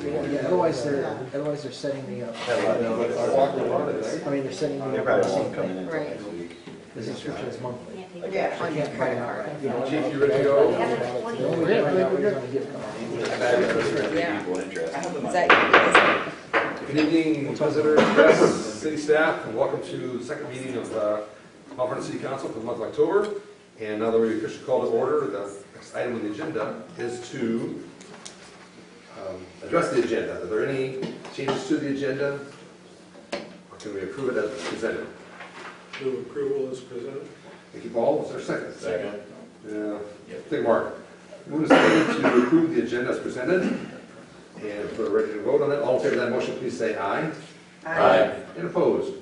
Yeah, otherwise they're setting me up. I mean, they're setting me up for the same thing. Right. The subscription is monthly. Yeah. I can't buy it. You know, Chief, you ready to go? the only way I find out is on a gift card. Yeah. Is that Good evening, visitors, guests, city staff, and welcome to the second meeting of Mount Vernon City Council for the month of October. And now that we officially call to order, the next item on the agenda is to address the agenda. Are there any changes to the agenda? Or can we approve it as presented? Move approval as presented. Thank you, Paul. Is there a second? Second. Yeah. Thank you, Mark. Move a second to approve the agenda as presented. And if we're ready to vote on it, all in favor of that motion, please say aye. Aye. And opposed?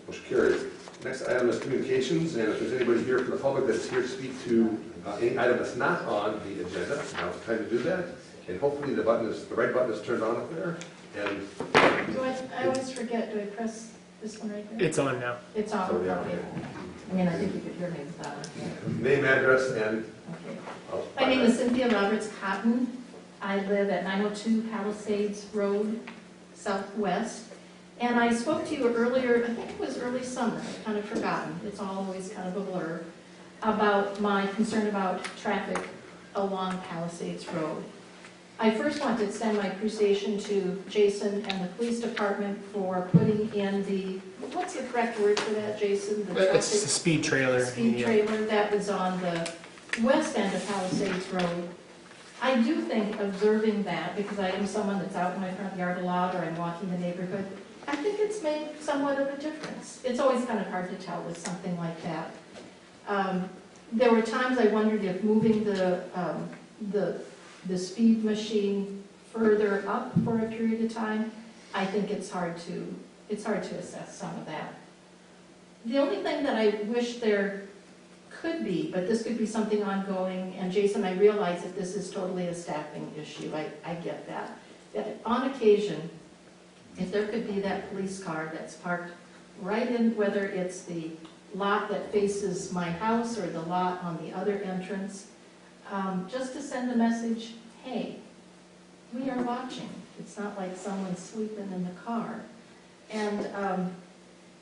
Motion carries. Next item is communications, and if there's anybody here from the public that's here to speak to any item that's not on the agenda, now's the time to do that. And hopefully the right button is turned on up there. And I always forget, do I press this one right there? It's on now. It's on, So, yeah. okay. I mean, I think you could hear me with that one. name, address, and... Okay. My name is Cynthia Roberts Cotton. I live at 902 Palisades Road, Southwest. And I spoke to you earlier, I think it was early summer, I've kind of forgotten, it's always kind of a blur, about my concern about traffic along Palisades Road. I first want to extend my appreciation to Jason and the police department for putting in the, what's the correct word for that, Jason? The It's a speed trailer. speed trailer that was on the west end of Palisades Road. I do think observing that, because I am someone that's out in my front yard a lot or I'm walking the neighborhood, I think it's made somewhat of a difference. It's always kind of hard to tell with something like that. There were times I wondered if moving the speed machine further up for a period of time, I think it's hard to assess some of that. The only thing that I wish there could be, but this could be something ongoing, and Jason, I realize that this is totally a staffing issue, I get that. That on occasion, if there could be that police car that's parked right in, whether it's the lot that faces my house or the lot on the other entrance, just to send a message, hey, we are watching. It's not like someone's sleeping in the car. And,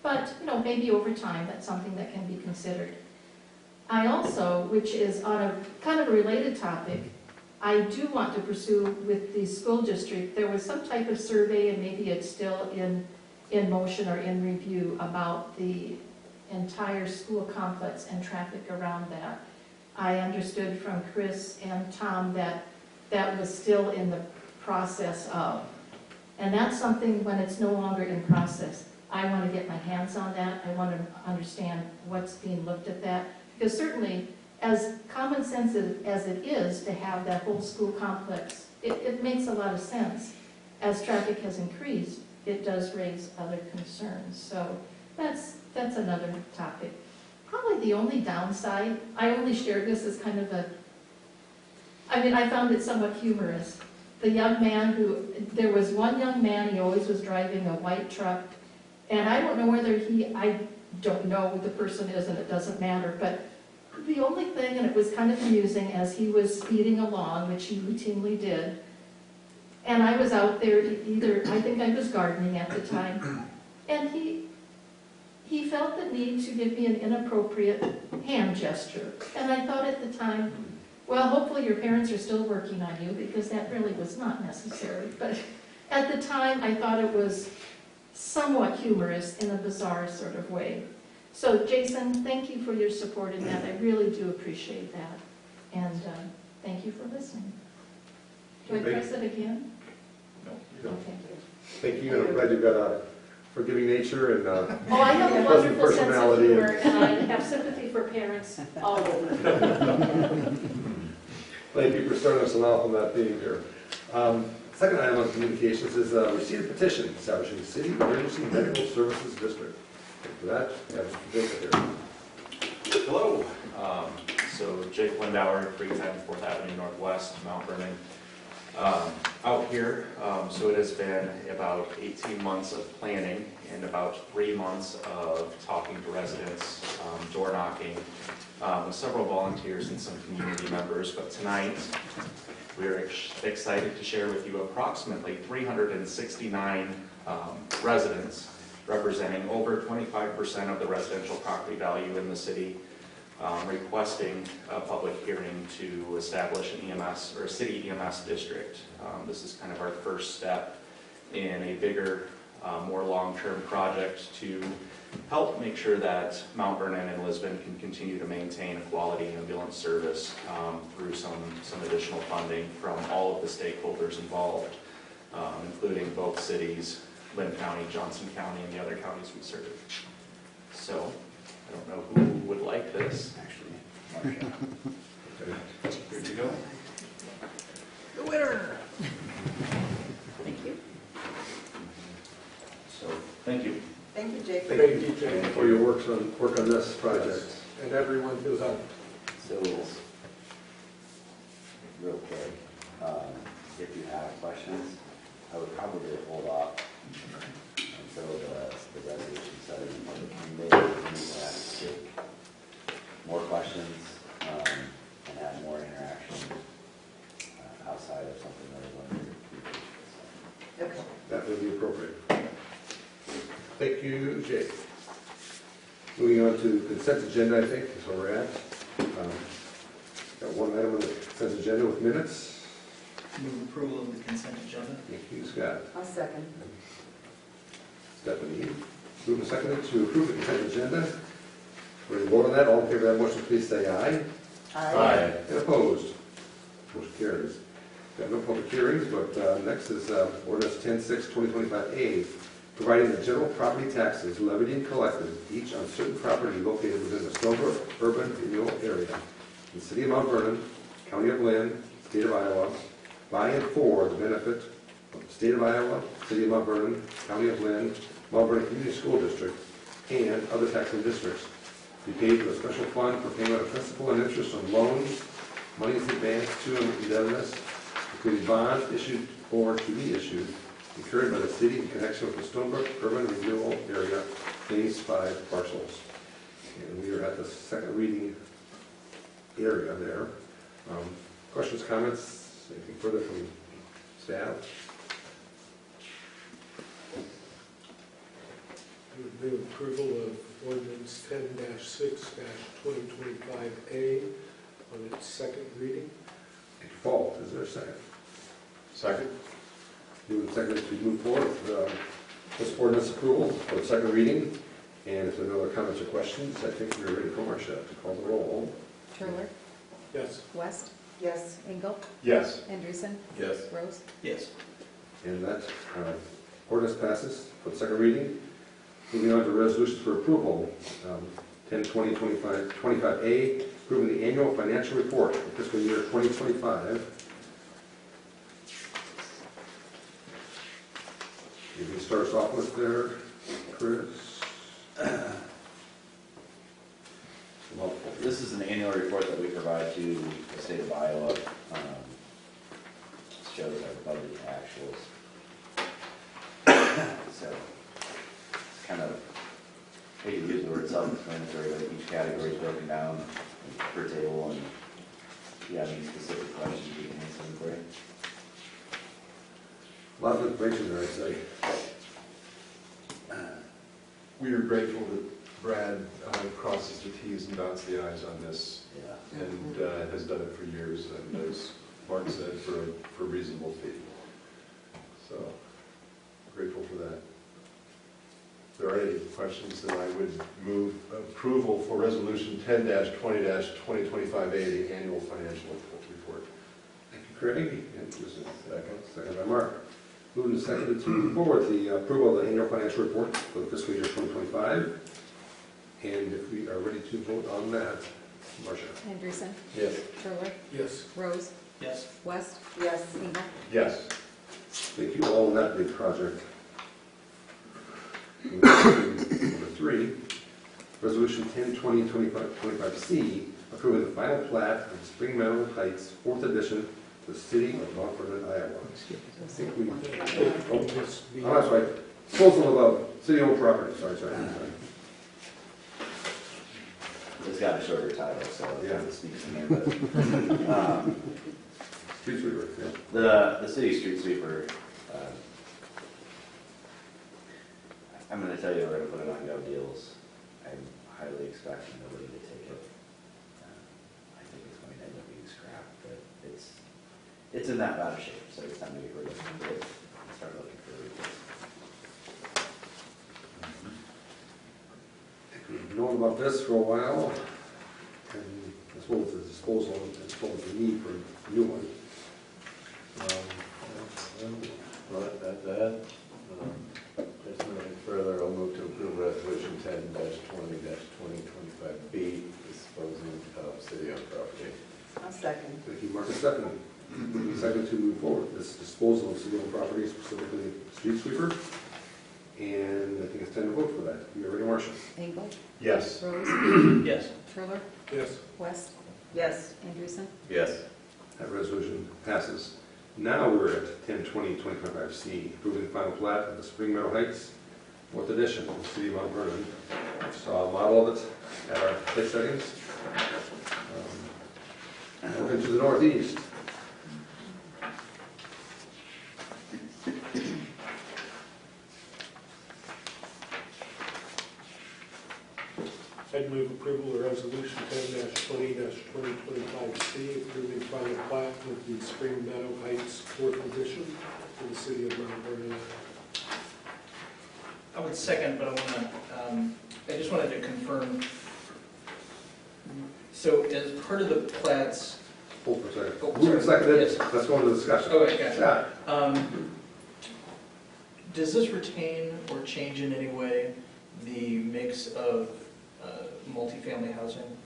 but, you know, maybe over time that's something that can be considered. I also, which is on a kind of a related topic, I do want to pursue with the school district. There was some type of survey, and maybe it's still in motion or in review, about the entire school complex and traffic around that. I understood from Chris and Tom that that was still in the process of. And that's something, when it's no longer in process, I want to get my hands on that. I want to understand what's being looked at that. Because certainly, as common sense as it is to have that whole school complex, it makes a lot of sense. As traffic has increased, it does raise other concerns. So that's another topic. Probably the only downside, I only shared this as kind of I found it somewhat humorous. The young man there was one young man, he always was driving a white truck, and I don't know whether I don't know who the person is, and it doesn't matter, but the only thing, and it was kind of amusing, as he was speeding along, which he routinely did, and I was out there I think I was gardening at the time, and he felt the need to give me an inappropriate hand gesture. And I thought at the time, well, hopefully your parents are still working on you, because that really was not necessary. But at the time, I thought it was somewhat humorous in a bizarre sort of way. So, Jason, thank you for your support in that. I really do appreciate that. And thank you for listening. Do I press it again? No. Okay. Thank you, and I'm glad you've got a forgiving nature and Oh, I have a pleasant wonderful sense of personality. humor, and I have sympathy for parents all over. Thank you for starting us off on that theme here. Second item on communications is receipt of petition establishing City Emergency Medical Services District. And for that, we have Mr. Jacob here. Hello. So Jake Lindauer, 310 4th Avenue Northwest, Mount Vernon. Out here, so it has been about 18 months of planning and about 3 months of talking to residents, door knocking, with several volunteers and some community members. But tonight, We are excited to share with you approximately 369 residents, representing over 25% of the residential property value in the city, requesting a public hearing to establish an EMS or a city EMS district. This is kind of our first step in a bigger, more long-term project to help make sure that Mount Vernon and Lisbon can continue to maintain a quality ambulance service through some additional funding from all of the stakeholders involved, including both cities, Lynn County, Johnson County, and the other counties we serve. So, I don't know who would like this. Actually, here you go. The winner! Thank you. So, thank you. Thank you, Jake. Thank you, Jake. For your work on this project. And everyone who helped. So, real quick, if you have questions, I would probably hold off until the resolution setting. You may need to have to take more questions and have more interaction outside of something that is under your Okay. That would be appropriate. Thank you, Jake. Moving on to the consent agenda, I think, is where we're at. Got one item on the consent agenda with minutes. Move approval of the consent agenda. Thank you, Scott. I'll second. Stephanie, moving seconded to approve the consent agenda. We're going to vote on that. All in favor of that motion, please say aye. Aye. And opposed? Motion carries. Got no public hearings, but next is ordinance 10-6-2025A, providing the general property taxes levied and collected each on certain property located within the Stonebrook urban renewal area in the city of Mount Vernon, county of Lynn, state of Iowa, by and for the benefit of the state of Iowa, city of Mount Vernon, county of Lynn, Mount Vernon Community School District, and other taxing districts. Be paid to a special fund for payment of principal and interest on loans, monies advanced to and indebtedness, including bonds issued or to be issued, incurred by the city in connection with the Stonebrook urban renewal area, phase 5 parcels. And we are at the second reading area there. Questions, comments, anything further from staff? I would move approval of ordinance 10-6-2025A on its second reading. Default, is there a second? Second. Moving second to move forward with this ordinance approval for the second reading. And if there are no other comments or questions, I think we're ready for Marcia to call the roll. Turler, Yes. West. Yes. Engel, Yes. Anderson, Yes. Rose. Yes. And that ordinance passes for the second reading. Moving on to resolutions for approval. 10-20-25A, approving the annual financial report for fiscal year 2025. You can start us off with there, Chris. This is an annual report that we provide to the state of Iowa. Shows our budget actuals. So, it's kind of, I hate to use the word self-explanatory, but each category is broken down per table, and if you have any specific questions, you can answer them for you. A lot of information there, I'd say. We are grateful that Brad crosses the Ts and dots the Is on this, Yeah. and has done it for years, and as Mark said, for a reasonable fee. So, grateful for that. If there are any questions, then I would move approval for resolution 10-20-2025A, the annual financial report. Thank you, Craig. And this is second by Mark. Moving to second to move forward the approval of the annual financial report for the fiscal year 2025. And if we are ready to vote on that, Marcia. Anderson, Yes. Turler, Yes. Rose, Yes. West. Yes. Engel. Yes. Thank you all on that big project. Number 3, resolution 10-20-25C, approving the final plat of Spring Meadow Heights, 4th edition, to the city of Mount Vernon, Iowa. I think we, oh, that's right. Disposal of city-owned property. Sorry. It's got a shorter title, so it Yeah. doesn't speak to me, but, Street sweeper, yeah. The city street sweeper, I'm gonna tell you, we're gonna put it on Gov Deals. I'm highly expecting nobody to take it. I think it's going to end up being scrapped, but it's in that bad of shape, so it's time to get rid of it and start looking for a replacement. We've known about this for a while, and as well as the disposal, as well as the need for a new one. Well, that's that. There's nothing further. I'll move to approve resolution 10-20-2025B, disposing of city-owned property. I'll second. Thank you, Marcus, second. Second to move forward, this disposal of city-owned property, specifically street sweeper. And I think it's time to vote for that. You ready, Marcia? Engel, Yes. Rose, Yes. Turler, Yes. West. Yes. Andreessen. Yes. That resolution passes. Now we're at 10-20-2025C, approving the final plat of the Spring Meadow Heights, Fourth Edition, in the city of Mount Vernon. Saw a model of it at our place settings. Moving to the northeast. I'd move approval of resolution 10-20-2025C, approving final plat of the Spring Meadow Heights 4th Edition for the city of Mount Vernon. I would second, but I just wanted to confirm. So as part of the plats, Hold for a second. Oh, Moving sorry. seconded, Yes. let's go into discussion. oh, wait, gotcha. Yeah. Does this retain or change in any way the mix of multifamily housing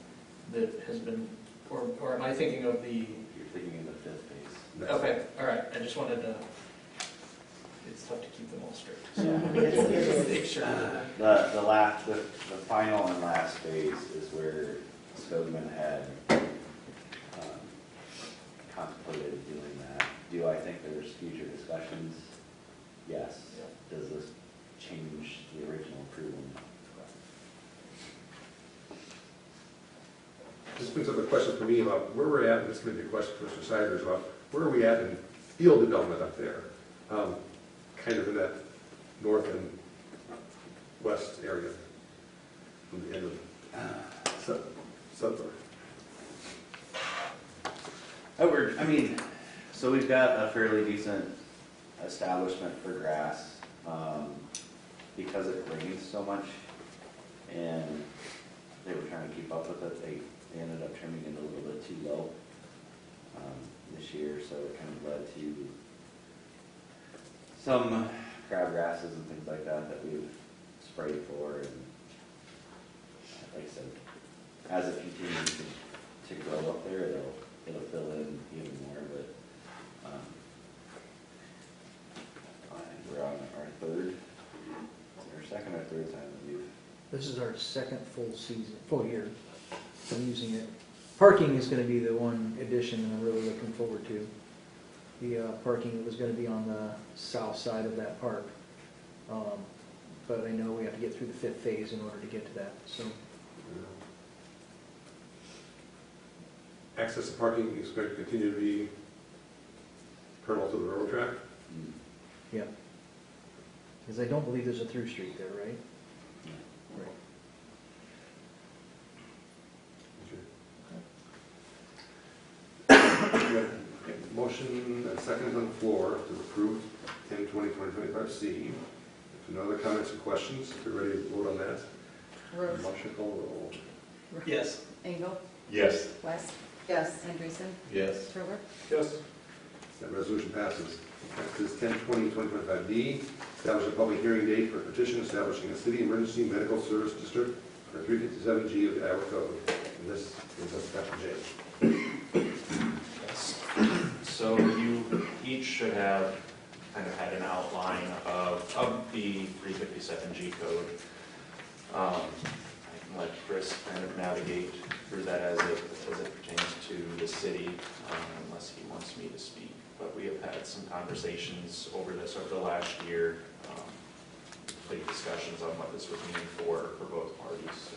that has been, or am I thinking of the, You're thinking in the fifth phase. okay, all right, I just wanted to, it's tough to keep them all straight. Make sure. The final and last phase is where Skogman had contemplated doing that. Do I think there's future discussions? Yes. Does this change the original approval? This brings up a question for me about where we're at, and this may be a question for Mr. Siders, about where are we at in field development up there? Kind of in that north and west area, from the end of Sudler. So we've got a fairly decent establishment for grass, because it rains so much, and they were trying to keep up with it. They ended up trimming it a little bit too low this year, so it kind of led to some crabgrasses and things like that we've sprayed for, and like I said, as it continues to grow up there, it'll fill in even more, but we're on our second or third time that we've. This is our second full year of using it. Parking is going to be the one addition that I'm really looking forward to. The parking was going to be on the south side of that park. But I know we have to get through the fifth phase in order to get to that, so. Access to parking is going to continue to be parallel to the railroad track? Yeah. Because I don't believe there's a through street there, right? Right. We have a motion and second on the floor to approve 10-20-2025C. If no other comments or questions, if you're ready to vote on that. Rose, Motion call roll. Yes. Engel, Yes. West. Yes. Andreessen. Yes. Turler. Yes. That resolution passes. Next is 10-20-2025D, establish a public hearing date for a petition establishing a city emergency medical service district for 357G of the Iowa Code. And this is us back to James. Yes. So you each should have kind of had an outline of the 357G code. I can let Chris kind of navigate through that as it pertains to the city, unless he wants me to speak. But we have had some conversations over this over the last year, complete discussions on what this would mean for both parties.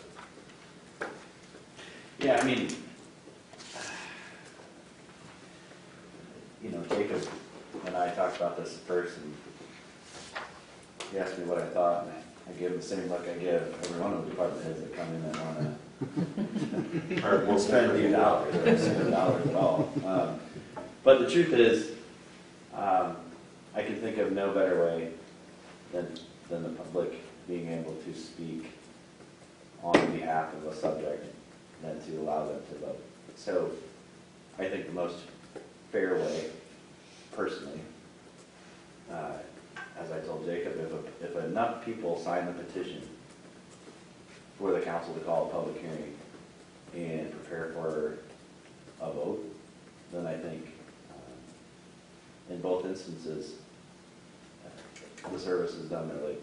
Yeah, talked about this at first, and he asked me what I thought, and I gave him the same look I give every one of the department heads that come in and want to spend $2 or spend $1 at all. But the truth is, I can think of no better way than the public being able to speak on behalf of a subject than to allow them to vote. So I think the most fair way, personally, as I told Jacob, if enough people sign the petition for the council to call a public hearing and prepare for a vote, then I think in both instances, the service is done very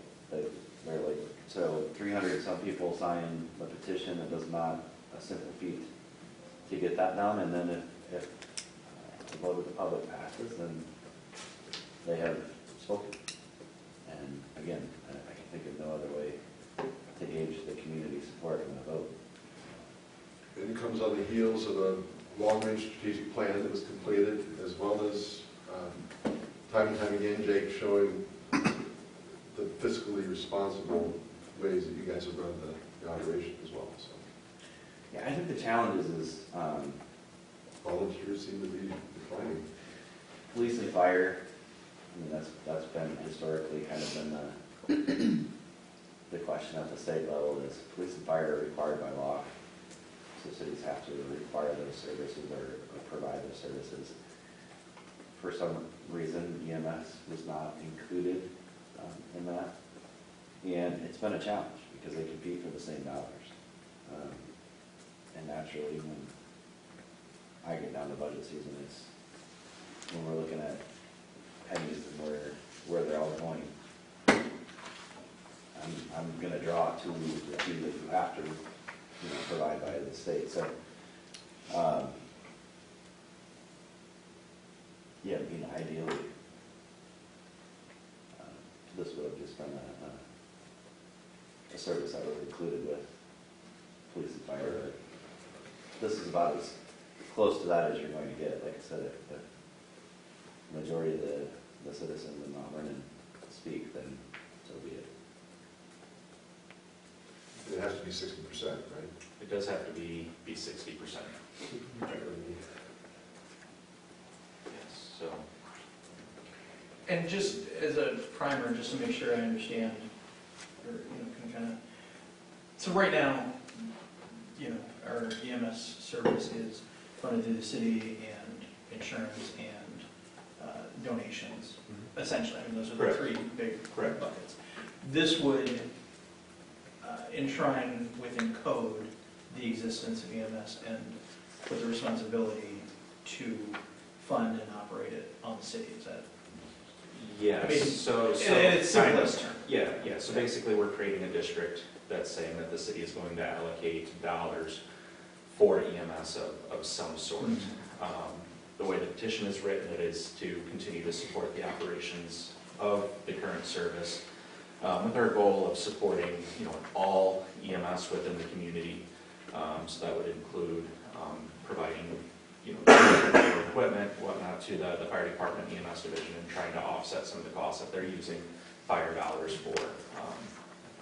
late. So 300 and some people sign the petition. It does not a simple feat to get that done. And then if the vote of the public passes, then they have spoken. And again, I can think of no other way to gauge the community support in the vote. And it comes on the heels of a long-range strategic plan that was completed, as well as time and time again, Jake showing the fiscally responsible ways that you guys have run the operation as well. So Yeah, I think the challenge is volunteers seem to be declining. police and fire. I mean, that's been historically kind of been the question at the state level is police and fire are required by law. So cities have to require those services or provide those services. For some reason, EMS was not included in that. And it's been a challenge because they compete for the same dollars. And naturally, when I get down to budget season, it's when we're looking at pennies and where they're all going. I'm going to draw two that you have to provide by the state. So, yeah, ideally, this would have just been a service that was included with police and fire. But this is about as close to that as you're going to get. Like I said, if the majority of the citizens in Mount Vernon speak, then so be it. It has to be 60%, right? It does have to be 60%. Yes, so. And just as a primer, just to make sure I understand, or can kind of. So right now, our EMS service is funded through the city and insurance and donations. Essentially, I mean those are the Correct. three big Correct. buckets. This would enshrine within code the existence of EMS and put the responsibility to fund and operate it on the city. Is that? Yes, I mean, so in its kind simplest of, term. yeah. So basically, we're creating a district that's saying that the city is going to allocate dollars for EMS of some sort. The way the petition is written, it is to continue to support the operations of the current service, with our goal of supporting, all EMS within the community. So that would include providing, equipment, whatnot, to the fire department EMS division, and trying to offset some of the costs that they're using fire dollars for.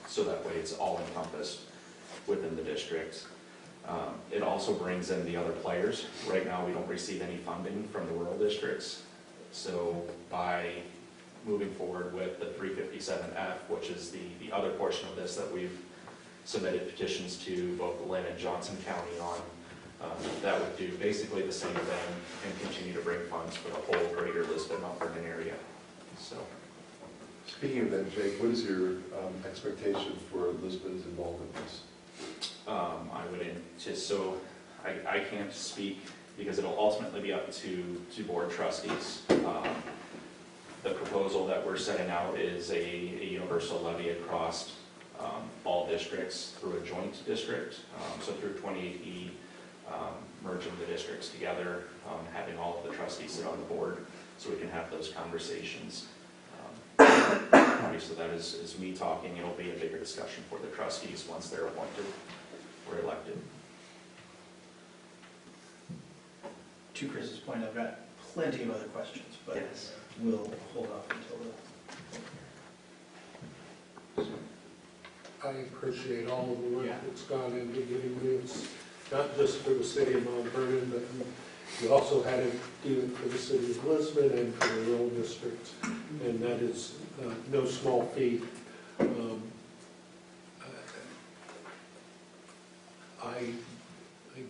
So that way it's all encompassed within the district. It also brings in the other players. Right now we don't receive any funding from the rural districts. So by moving forward with the 357F, which is the other portion of this that we've submitted petitions to both Lynn and Johnson County on, that would do basically the same thing and continue to bring funds for the whole greater Lisbon, Mount Vernon area. So, Speaking of that, Jake, what is your expectation for Lisbon's involvement in this? I would so I can't speak because it'll ultimately be up to board trustees. The proposal that we're setting out is a universal levy across all districts through a joint district. So through 28E, merging the districts together, having all of the trustees sit on the board so we can have those conversations. Obviously that is me talking. It'll be a bigger discussion for the trustees once they're appointed or elected. To Chris's point, I've got plenty of other questions, but Yes. we'll hold off until the. I appreciate all of the work that's gone into getting this, not just for the city of Mount Vernon, but you also had to do it for the city of Lisbon and for the rural districts, and that is no small feat.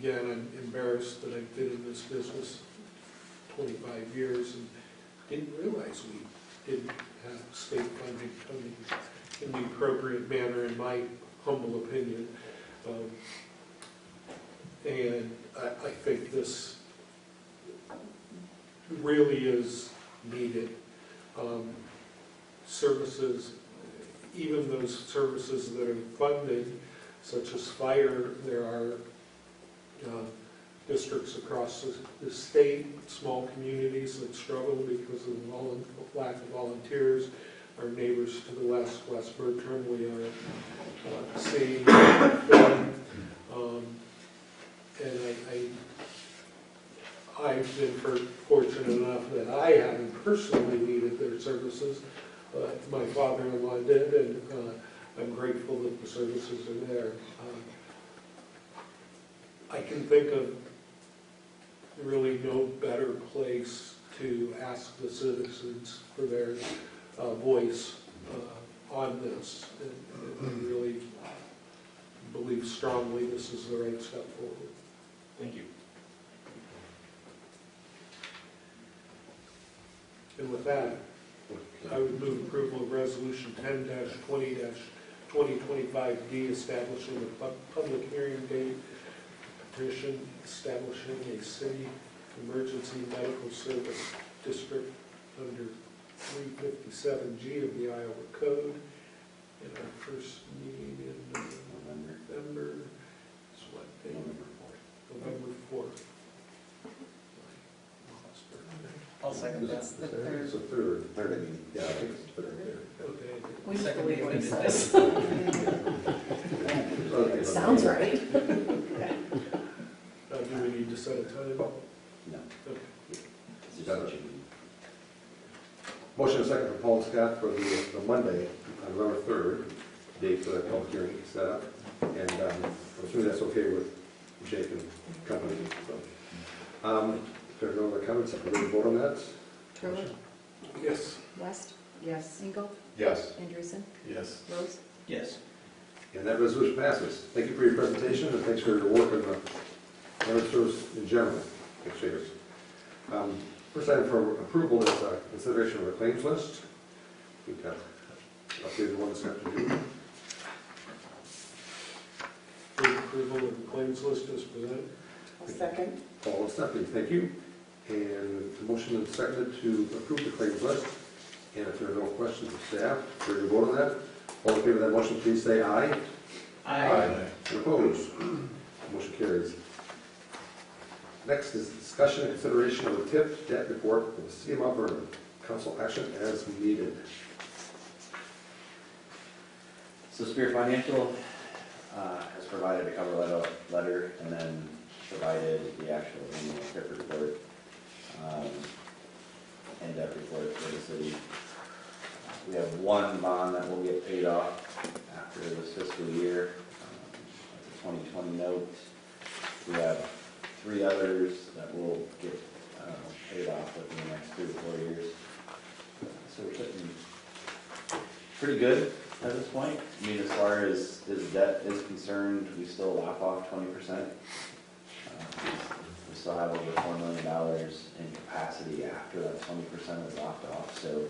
I'm embarrassed that I've been in this business 25 years and didn't realize we didn't have state funding coming in the appropriate manner, in my humble opinion. And I think this really is needed. Services, even those services that are funded, such as fire, there are districts across the state, small communities that struggle because of the lack of volunteers. Our neighbors to the west, West Bertram, we are seeing them. And I've been fortunate enough that I haven't personally needed their services. My father-in-law did, and I'm grateful that the services are there. I can think of really no better place to ask the citizens for their voice on this. And I really believe strongly this is the right step forward. Thank you. And with that, I would move approval of Resolution 10-20-2025D, establishing a public hearing date, petition establishing a city emergency medical service district under 357G of the Iowa Code. In our first meeting in November, is what day? November 4th. I'll second that. It's the third. It's a third. Third, I mean. Yeah, I think it's the third. Okay. We just Second believe what he meeting. says. Okay. Sounds right. Do we need to set a time? No. Okay. It's just such a- Motion and second for Paul and Scott for the Monday, November 3rd, date for the public hearing set up. And I'm assuming that's okay with Jake and company. So, if there are no other comments, I'm ready to vote on that. Turler, Yes. West? Yes. Engel? Yes. Andreessen? Yes. Rose? Yes. And that resolution passes. Thank you for your presentation, and thanks for your work on the veteran service in general. Appreciate it. First item for approval is consideration of the claims list. We've got updated one this afternoon. Move approval of the claims list as presented. Second. Paul and Stephanie, thank you. And the motion is seconded to approve the claims list. And if there are no questions of staff, ready to vote on that? All in favor of that motion, please say aye. And opposed? Motion carries. Next is discussion and consideration of the TIP debt report for the city of Mount Vernon. Council action as needed. So Spear Financial has provided a cover letter and then provided the actual annual TIP report and debt report for the city. We have one bond that will get paid off after this fiscal year. It's a 2020 note. We have 3 others that will get paid off within the next 3 to 4 years. So we're sitting pretty good at this point. I mean, as far as debt is concerned, we still lop off 20%. We still have over $4 million in capacity after that 20% is lopped off. So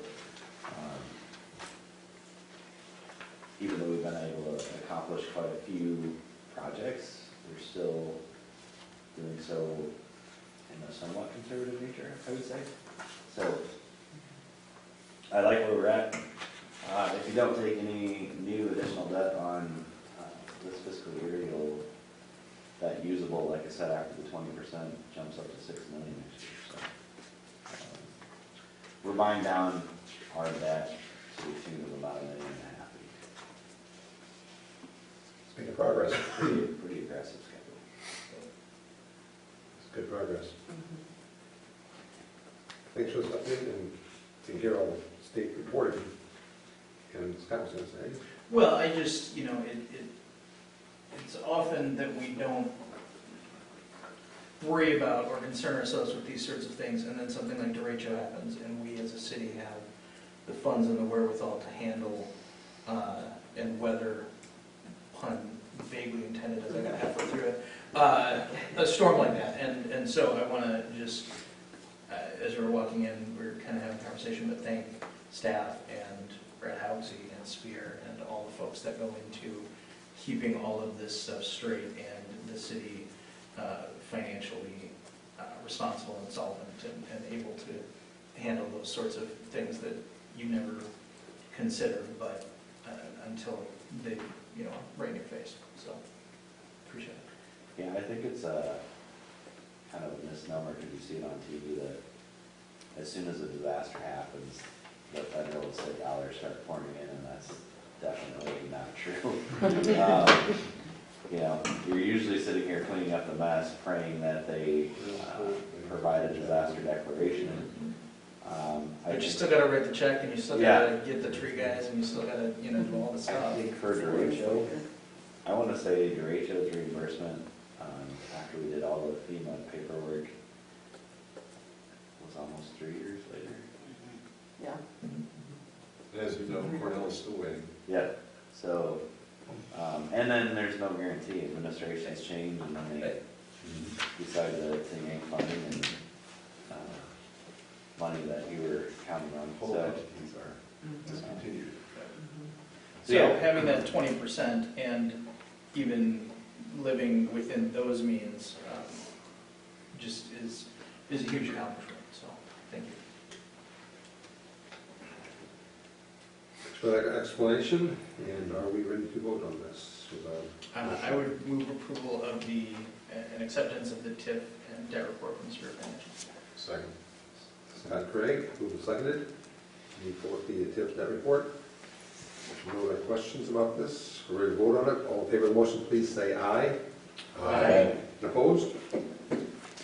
even though we've been able to accomplish quite a few projects, we're still doing so in a somewhat conservative nature, I would say. So I like where we're at. If you don't take any new additional debt on this fiscal year, that usable, like I said, after the 20% jumps up to $6 million next year. So we're buying down our debt to the tune of about $1.5 million. It's making progress. Pretty aggressive schedule. It's good progress. thanks for this update, and to hear all the state reporting. And Scott was going to say, Well, I just, it's often that we don't worry about or concern ourselves with these sorts of things, and then something like derecho happens, and we as a city have the funds and the wherewithal to handle, and whether, pun vaguely intended as I got halfway through it, a storm like that. And so I want to just, as we were walking in, we were kind of having a conversation, but thank staff and Brad Hougsey and Spear and all the folks that go into keeping all of this stuff straight and the city financially responsible and solvent and able to handle those sorts of things that you never consider, but until they, right in your face. So, appreciate it. Yeah, I think it's a kind of a misnomer because you see it on TV that as soon as a disaster happens, the federal state dollars start pouring in, and that's definitely not true. You're usually sitting here cleaning up the mess, praying that they provide a disaster declaration. But you still got to write the check, and you still got to get the tree guys, and you still got to, do all the I stuff. think for derecho, I want to say derecho's reimbursement, after we did all the FEMA paperwork, was almost 3 years later. Yeah. And as you know, Cornell is still waiting. Yeah, so, and then there's no guarantee. Administrations change, and then they decide to yank funding and money that you were counting on. Whole So, entities are discontinued. So, So yeah. having that 20% and even living within those means just is a huge accomplishment. So thank you. thanks for that explanation, and are we ready to vote on this? I would move approval of an acceptance of the TIF and debt report from the Spirit Foundation. Second. Scott Craig, moved and seconded. Any for the TIF debt report? No other questions about this? We're ready to vote on it. All in favor of the motion, please say aye. Aye. And opposed?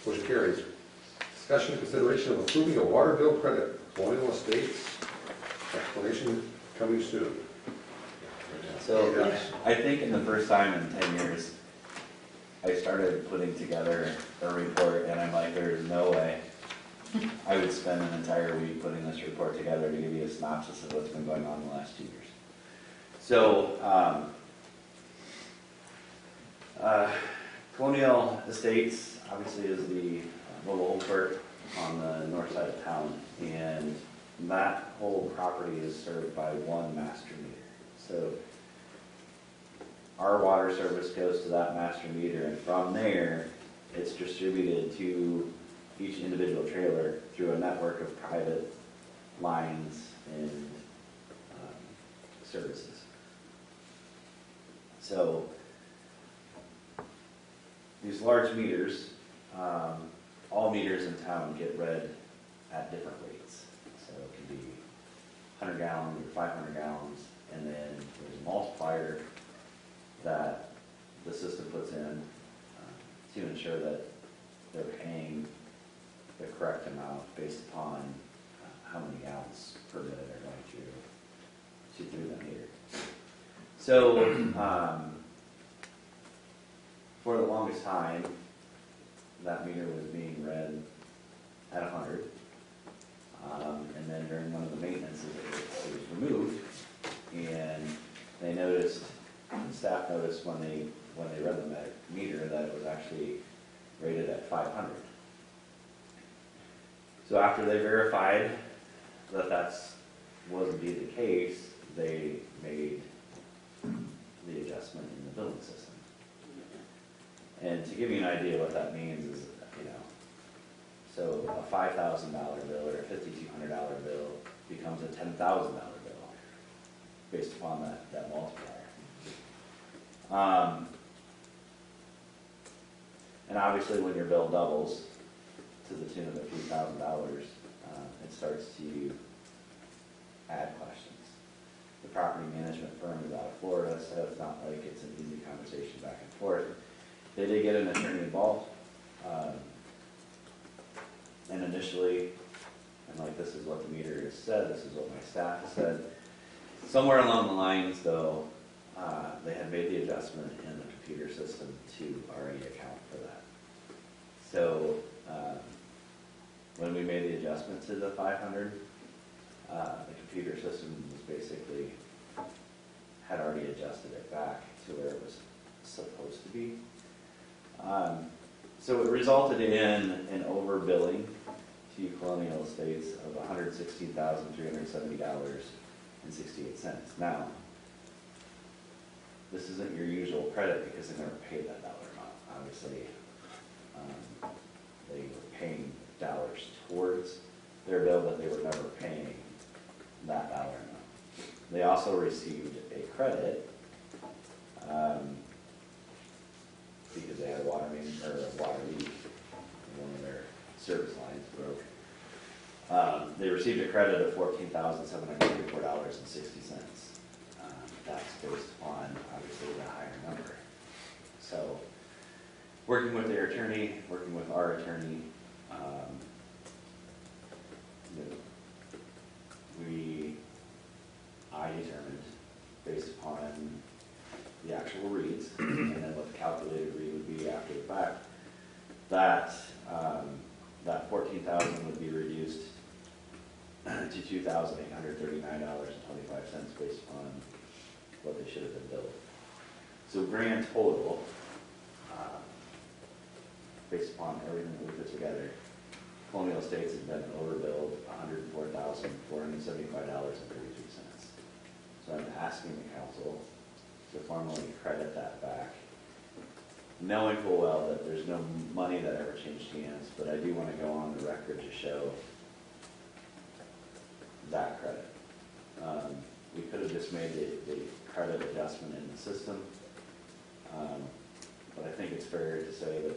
Motion carries. Discussion and consideration of approving a water bill credit, Colonial Estates. Explanation coming soon. So I think in the first time in 10 years, I started putting together a report, and I'm like, there's no way I would spend an entire week putting this report together to give you a synopsis of what's been going on in the last 2 years. So, Colonial Estates obviously is the little old park on the north side of town, and that whole property is served by one master meter. So our water service goes to that master meter, and from there, it's distributed to each individual trailer through a network of private lines and services. So these large meters, all meters in town get read at different rates. So it can be 100 gallons or 500 gallons, and then there's a multiplier that the system puts in to ensure that they're paying the correct amount based upon how many gallons per minute are going through the meter. So for the longest time, that meter was being read at 100. And then during one of the maintenances, it was removed, and they noticed, staff noticed when they read the meter that it was actually rated at 500. So after they verified that was indeed the case, they made the adjustment in the billing system. And to give you an idea what that means is, so a $5,000 bill or a $5,200 bill becomes a $10,000 bill based upon that multiplier. And obviously when your bill doubles to the tune of a few $1,000s, it starts to add questions. The property management firm is out of Florida, so it's not like it's an easy conversation back and forth. They did get an attorney involved, and initially, I and like, this is what the meter has said, this is what my staff has said. Somewhere along the lines, though, they had made the adjustment in the computer system to already account for that. So, when we made the adjustment to the 500, the computer system was basically, had already adjusted it back to where it was supposed to be. So it resulted in an overbilling to Colonial Estates of $116,370.68. Now, this isn't your usual credit because they never paid that dollar amount. Obviously, they were paying dollars towards their bill, but they were never paying that dollar amount. They also received a credit because they had a water leak, and one of their service lines broke. They received a credit of $14,734.60. That's based on, obviously, the higher number. So, working with their attorney, working with our attorney, I determined, based upon the actual reads, and then what the calculated read would be after the fact, that that $14,000 would be reduced to $2,839.25 based upon what they should have been billed. So grand total, based upon everything that we put together, Colonial Estates has been overbilled $104,475.33. So I'm asking the council to formally credit that back, knowing full well that there's no money that ever changed hands, but I do want to go on the record to show that credit. We could have just made the credit adjustment in the system, but I think it's fair to say that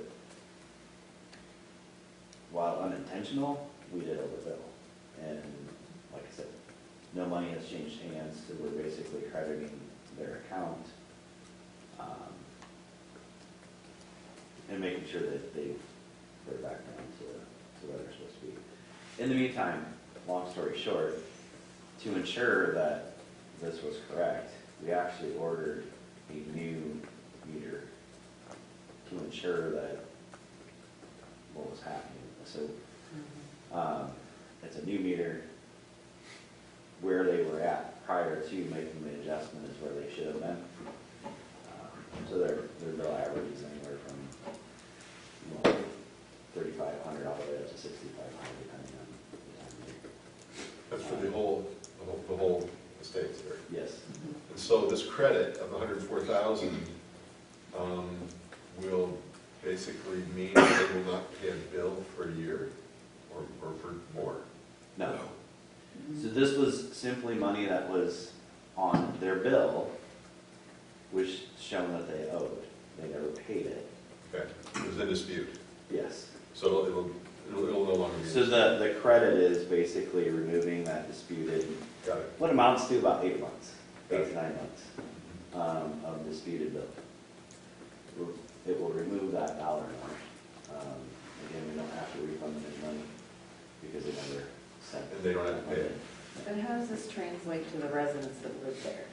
while unintentional, we did overbill. And like I said, no money has changed hands, so we're basically crediting their account and making sure that they put it back down to where they're supposed to be. In the meantime, long story short, to ensure that this was correct, we actually ordered a new meter to ensure that what was happening. So it's a new meter. Where they were at prior to making the adjustment is where they should have been. So their bill average is anywhere from $3,500 all the way up to $6,500 depending on the time of year. That's for the whole estate there. Yes. And so this credit of $104,000 will basically mean they will not pay a bill for a year or for more? No. So this was simply money that was on their bill, which shown that they owed. They never paid it. Okay, it was in dispute. Yes. So it'll no longer be. So the credit is basically removing that disputed, Got it. what amounts to about 8 months, Got 8 it. to 9 months of disputed bill. It will remove that dollar amount. Again, we don't have to refund them his money because they never sent it. And they don't have to pay it. And how does this translate to the residents that live there?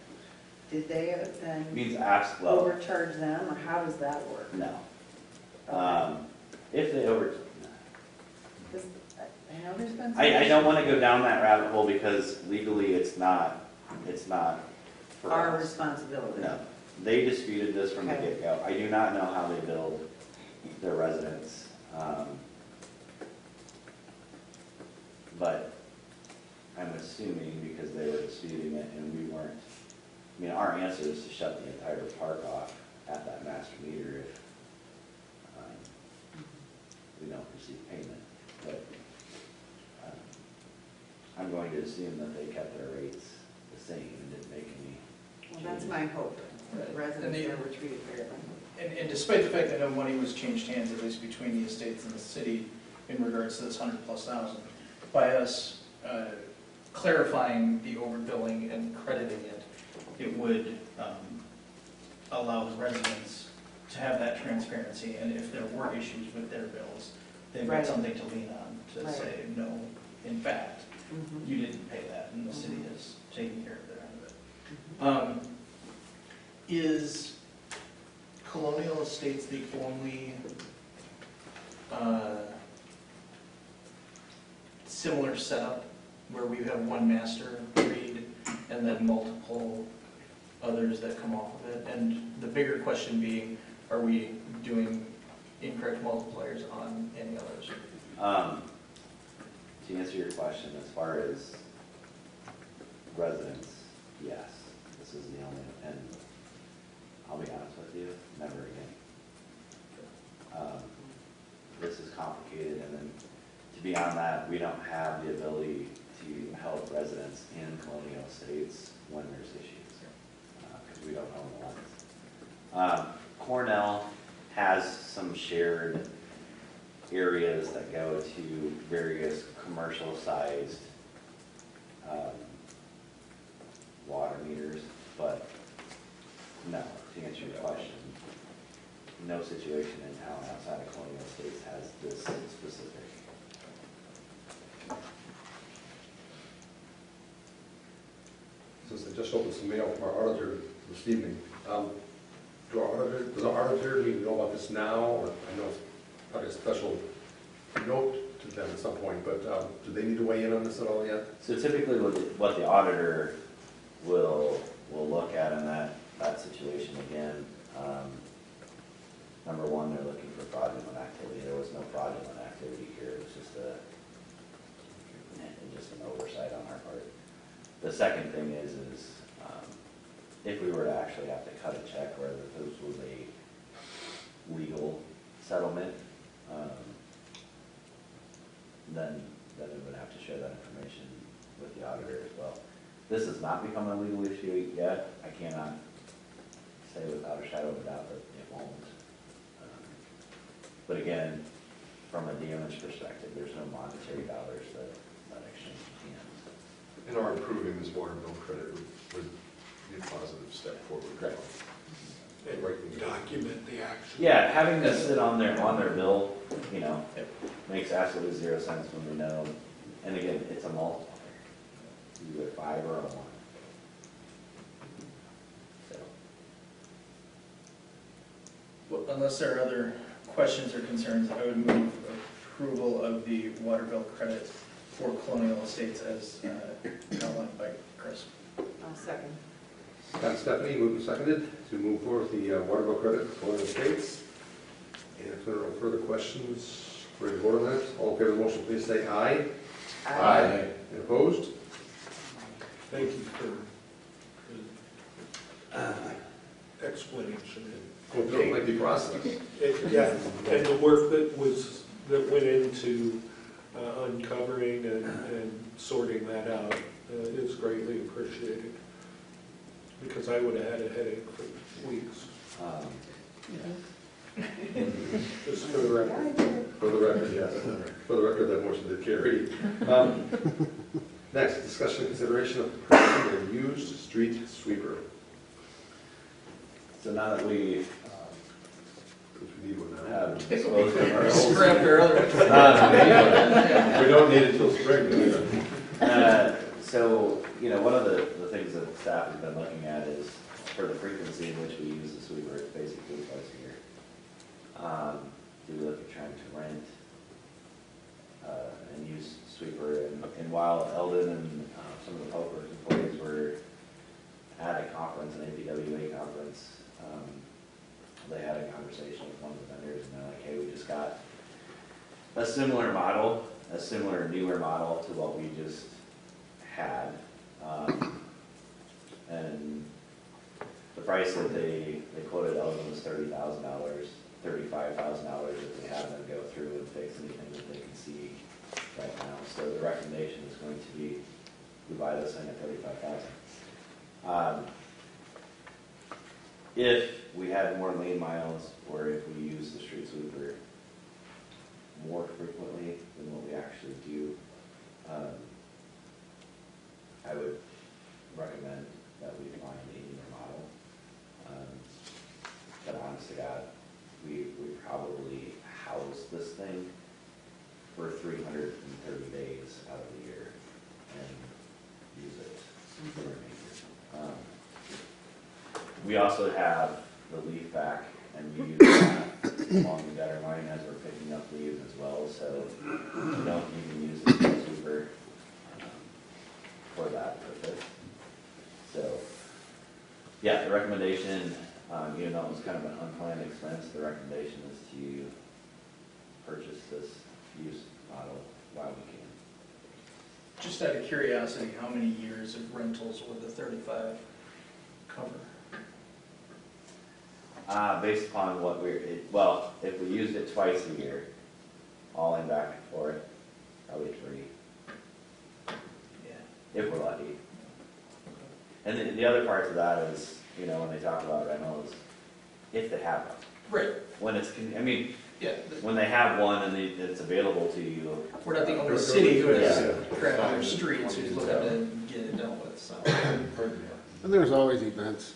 Did they then Means well, overcharge them, or how does that work? no. Okay. If they Because I know there's been some I don't want to issues. go down that rabbit hole because legally it's not for Our us. responsibility. No, they disputed this from the Okay. get-go. I do not know how they billed their residents. But I'm assuming because they were disputing it and we weren't, I mean, our answer is to shut the entire park off at that master meter if we don't receive payment. But I'm going to assume that they kept their rates the same and didn't make any Well, that's my hope, that residents there were treated fairly. And despite the fact that no money was changed hands, at least between the estates and the city, in regards to this $100,000+, by us clarifying the overbilling and crediting it, it would allow the residents to have that transparency, and if there were issues with their bills, they've got Right. something to lean on to Right. say, no, in fact, Mhm. you didn't pay that, and the city is taking care of their end of it. Is Colonial Estates the only similar setup where we have one master read and then multiple others that come off of it? And the bigger question being, are we doing incorrect multipliers on any others? To answer your question, as far as residents, yes, this is the only, and I'll be honest with you, never again. This is complicated, and then to be on that, we don't have the ability to help residents in Colonial Estates when there's issues, because we don't own the lands. Cornell has some shared areas that go to various commercial-sized water meters, but no, to answer your question, no situation in town outside of Colonial Estates has this specific. Since I just opened some mail from our auditor this evening, does our auditor need to know about this now? Or I know it's probably a special note to them at some point, but do they need to weigh in on this at all yet? So typically what the auditor will look at in that situation again, number one, they're looking for fraudulent activity. There was no fraudulent activity here. It was just an oversight on our part. The second thing is if we were to actually have to cut a check, or if this was a legal settlement, then we would have to share that information with the auditor as well. This has not become a legal issue yet. I cannot say without a shadow of a doubt that it won't. But again, from a damage perspective, there's no monetary dollars that exchange hands. And our improving this water bill credit would be a positive step forward. Correct. And document the action. Yeah, having this sit on their bill, it makes absolutely zero sense when we know. And again, it's a multiplier. You do a 5 or a 1. So. Well, unless there are other questions or concerns, I would move approval of the water bill credit for Colonial Estates as outlined by Chris. I'll second. Scott and Stephanie, moved and seconded to move forward with the water bill credit for Colonial Estates. And if there are no further questions, we're ready to vote on that. All in favor of the motion, please say aye. Aye. And opposed? Thank you for the explanation. Going through a lengthy process. Yeah, and the work that went into uncovering and sorting that out is greatly appreciated. Because I would have had a headache for weeks. Just for the record. For the record, yes. For the record, that motion did carry. Next, discussion and consideration of purchasing a used street sweeper. So now that we Which we need one now. have disposed of our old Scrap your other. We don't need it till spring, do we? So, one of the things that staff has been looking at is for the frequency in which we use the sweeper, it's basically twice a year. Do we look at trying to rent and use sweeper? And while Eldon and some of the public works employees were at a conference, an APWA conference, they had a conversation with one of the vendors, and they're like, hey, we just got a similar model, a similar newer model to what we just had. And the price that they quoted Eldon was $30,000, $35,000 if they have them go through and fix anything that they can see right now. So the recommendation is going to be, we buy this thing at $35,000. If we had more lane miles, or if we use the street sweeper more frequently than what we actually do, I would recommend that we find a newer model. But honest to God, we probably house this thing for 330 days out of the year and use it for the remainder. We also have the leaf back, and we use that along the gutter line as we're picking up leaves as well, so we don't even use the street sweeper for that purpose. So, yeah, the recommendation, even though it was kind of an unplanned expense, the recommendation is to purchase this used model while we can. Just out of curiosity, how many years of rentals would the 35 cover? Based upon what well, if we used it twice a year, all in back and forth, probably 3, Yeah. if we're lucky. And the other part to that is, when they talk about rentals, if they have one. Right. When it's, Yeah. when they have one and it's available to you. We're not the only city who has Yeah. crap on their streets who's looking to get it dealt with, so. And there's always events,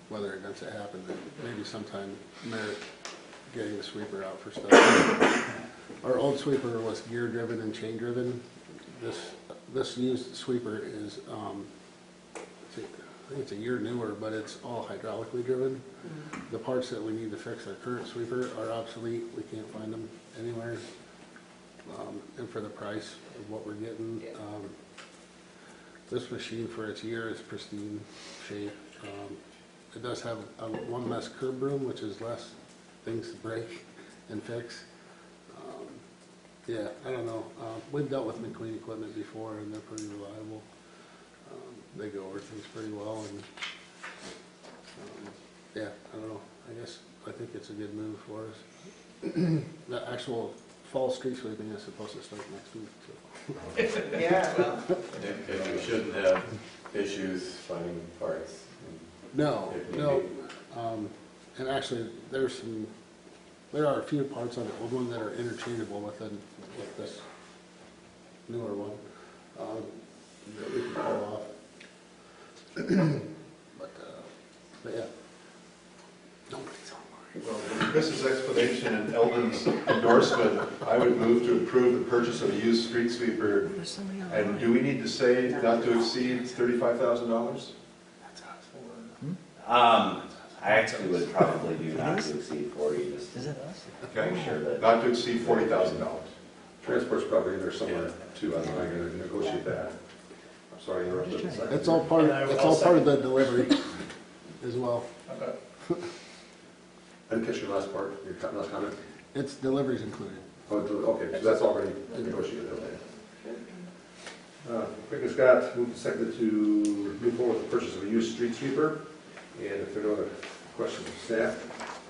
weather events that happen that maybe sometime merit getting the sweeper out for stuff. Our old sweeper was gear driven and chain driven. This used sweeper is, I think it's a year newer, but it's all hydraulically driven. The parts that we need to fix our current sweeper are obsolete. We can't find them anywhere. And for the price of what we're getting, this machine for its year is pristine shape. It does have one less curb room, which is less things to break and fix. Yeah, I don't know. We've dealt with McQueen equipment before, and they're pretty reliable. They go over things pretty well, and yeah, I don't know. I think it's a good move for us. The actual fall street sweeping is supposed to start next week. So. Yeah, well, And we shouldn't have issues finding parts. No. And actually, there are a few parts on the old one that are interchangeable with this newer one that we can pull off. But yeah, nobody's online. Well, with Chris's explanation and Eldon's endorsement, I would move to approve the purchase of a used street sweeper. And do we need to say not to exceed $35,000? I actually would probably do not to exceed 40, just to Okay, make sure that. not to exceed $40,000. Transport's probably in there somewhere too, I don't know how you're gonna negotiate that. I'm sorry, I interrupted. It's all part of the delivery as well. Okay. I didn't catch your last part, your last comment. It's deliveries included. Oh, okay, so that's already negotiated, okay. Rick and Scott moved and seconded to move forward with the purchase of a used street sweeper. And if there are no other questions of staff,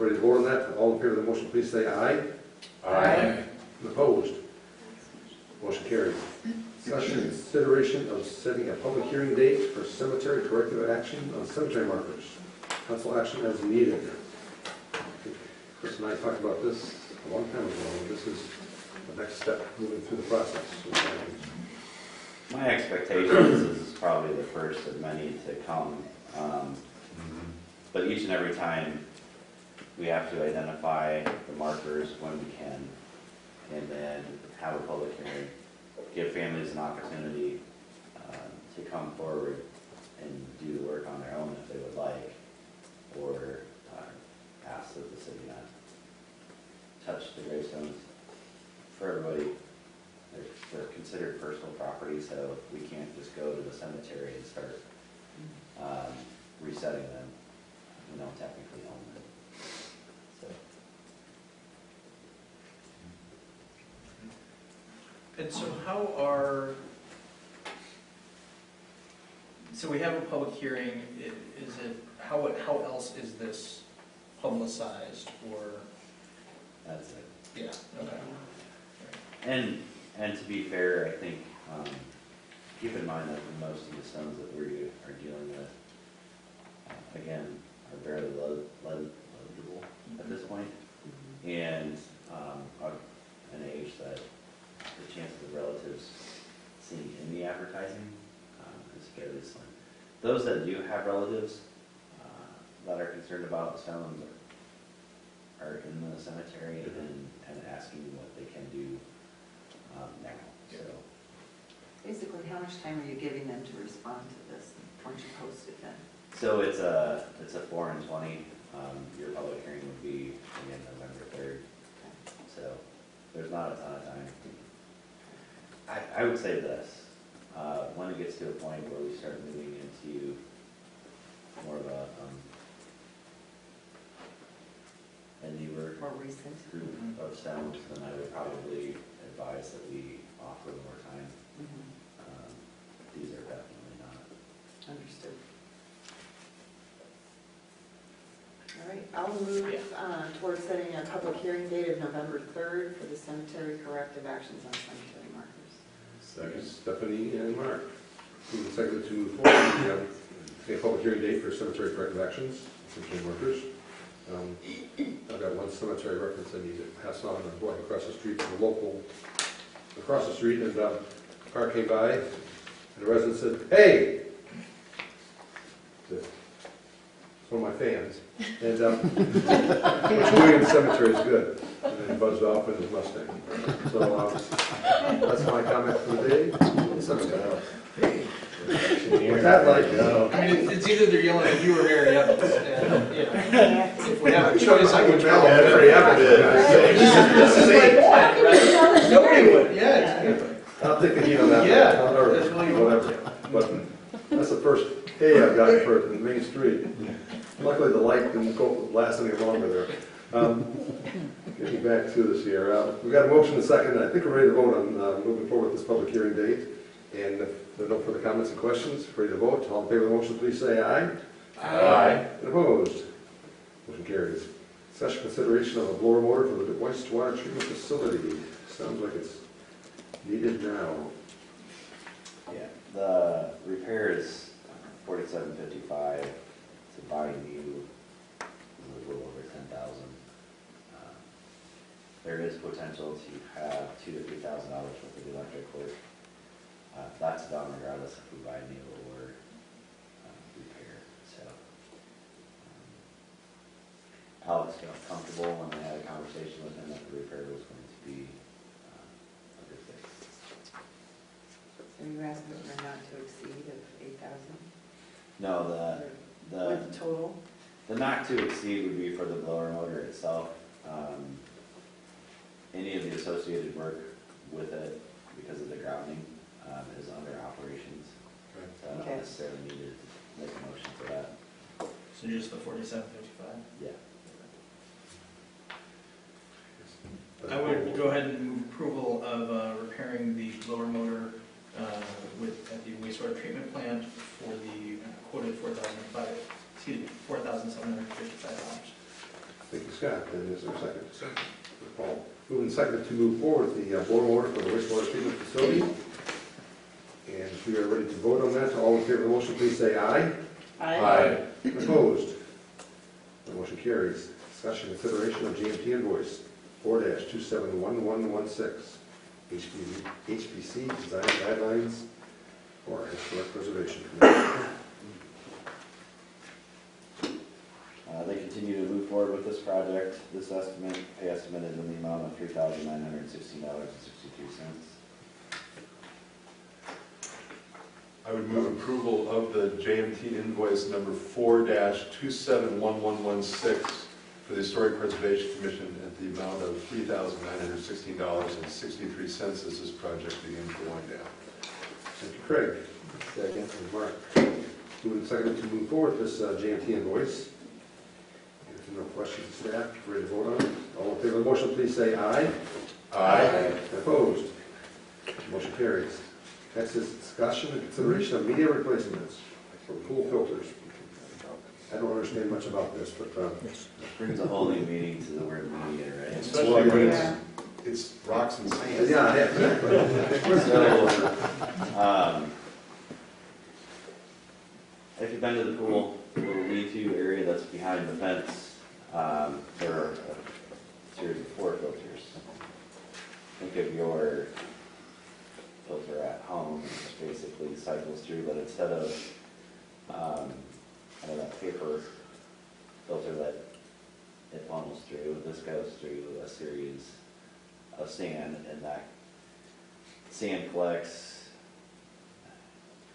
ready to vote on that? All in favor of the motion, please say aye. Aye. Opposed? Motion carried. Discussion and consideration of setting a public hearing date for cemetery corrective action on cemetery markers. Council action as needed. Chris and I talked about this a long time ago, and this is the next step moving through the process. My expectations is probably the first of many to come. But each and every time, we have to identify the markers when we can, and then have a public hearing, give families an opportunity to come forward and do the work on their own if they would like, or ask that the city not touch the gravestones. For everybody, they're considered personal property, so we can't just go to the cemetery and start resetting them. Technically own them. So. And so so we have a public hearing, how else is this publicized, or? That's it. Yeah, okay. And to be fair, I think, keep in mind that most of the stones that we are dealing with, again, are barely legible at this point, and are an age that the chances of relatives seeing any advertising is fairly slim. Those that do have relatives that are concerned about the stones are in the cemetery, and and asking what they can do now, so. Basically, how much time are you giving them to respond to this once you post it then? So it's a 4 and 20. Your public hearing would be again November 3rd. So there's not a ton of time. I would say this, when it gets to a point where we start moving into more of a newer More recent? group of stems, then I would probably advise that we offer more time. These are definitely not. Understood. All right, I'll move towards setting a public hearing date of November 3rd for the cemetery corrective actions on cemetery markers. Second, Stephanie and Mark. Moving second to move forward, a public hearing date for cemetery corrective actions, cemetery markers. I've got one cemetery reference I need to pass on. I'm going across the street from the local, across the street, and a car came by, and a resident said, "Hey!" It's one of my fans. And what you're doing in the cemetery is good. And then he buzzed off in his Mustang. So that's my comment for the day. Cemetery. What's that like? I mean, it's either they're yelling at you or Mary Evans. And, you know, if we have a choice, I would tell them. Mary Evans. This is my point, right? Nobody would, yeah, exactly. I'll take the heat on that. Yeah, Or that's really whatever. But that's the first hey I've got for the main street. Luckily, the light didn't go last any longer there. Getting back to this here, we've got a motion and a second. I think we're ready to vote on moving forward with this public hearing date. And if there are no further comments and questions, ready to vote. All in favor of the motion, please say aye. Aye. And opposed? Motion carries. Discussion consideration of a blower motor for the wastewater treatment facility. Sounds like it's needed now. Yeah, the repair is $47.55. To buy new, a little over 10,000. There is potential to have $2,000 to $3,000 worth of electric work. That's done regardless if we buy new or repair. So Alex felt comfortable when I had a conversation with him that the repair was going to be a good fix. So you asked for a not to exceed of 8,000? No, With the total? the not to exceed would be for the blower motor itself. Any of the associated work with it, because of the grounding, is under operations. So I don't Okay. necessarily need to make a motion for that. So just the 47.55? Yeah. I would go ahead and move approval of repairing the blower motor at the wastewater treatment plant for the quoted $4,755. Thank you, Scott. And is there a second? Second. Paul. Moving second to move forward with the blower motor for the wastewater treatment facility. And if we are ready to vote on that, all in favor of the motion, please say aye. Aye. Opposed? The motion carries. Discussion consideration of GMT invoice 4-271116. HPC Design Guidelines for Historic Preservation Committee. They continue to move forward with this project. This pay estimate is in the amount of $3,916.63. I would move approval of the JMT invoice number 4-271116 for the Historic Preservation Commission at the amount of $3,916.63 as this project begins to wind down. Thank you, Craig. Second. And Mark. Moving second to move forward with this JMT invoice. If there are no questions, staff, ready to vote on it? All in favor of the motion, please say aye. Aye. Opposed? Motion carries. Next is discussion and consideration of media replacements for pool filters. I don't understand much about this, but Brings a whole new meaning to the word media, right? Especially when it's rocks and sand. yeah, exactly. So, if you've been to the pool, the little lean-to area that's behind the fence, there are a series of 4 filters. Think of your filter at home, which basically cycles through, but instead of that paper filter that it funnels through, this goes through a series of sand, and that sand collects,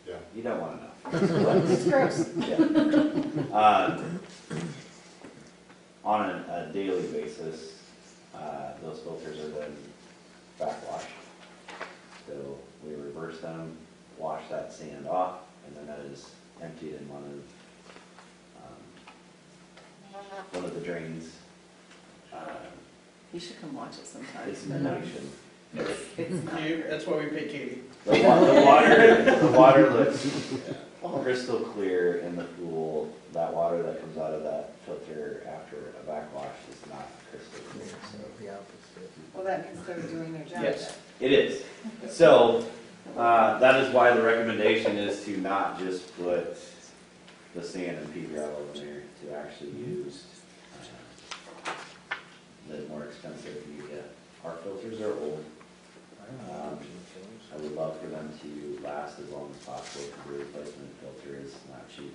Yeah. you don't want to know. It's gross. Yeah. On a daily basis, those filters are then backwashed. So we reverse them, wash that sand off, and then that is emptied in one of the drains. You should come watch it sometime. It's menation. It's not You, great. that's why we pay Katie. The water looks crystal clear in the pool. That water that comes out of that filter after a backwash is not crystal clear. So The opposite. Well, that means they're doing their job. yes, it is. So that is why the recommendation is to not just put the sand and pea gravel in there, to actually use the more expensive media. Our filters are old. I would love for them to last as long as possible, because the replacement filter is not cheap.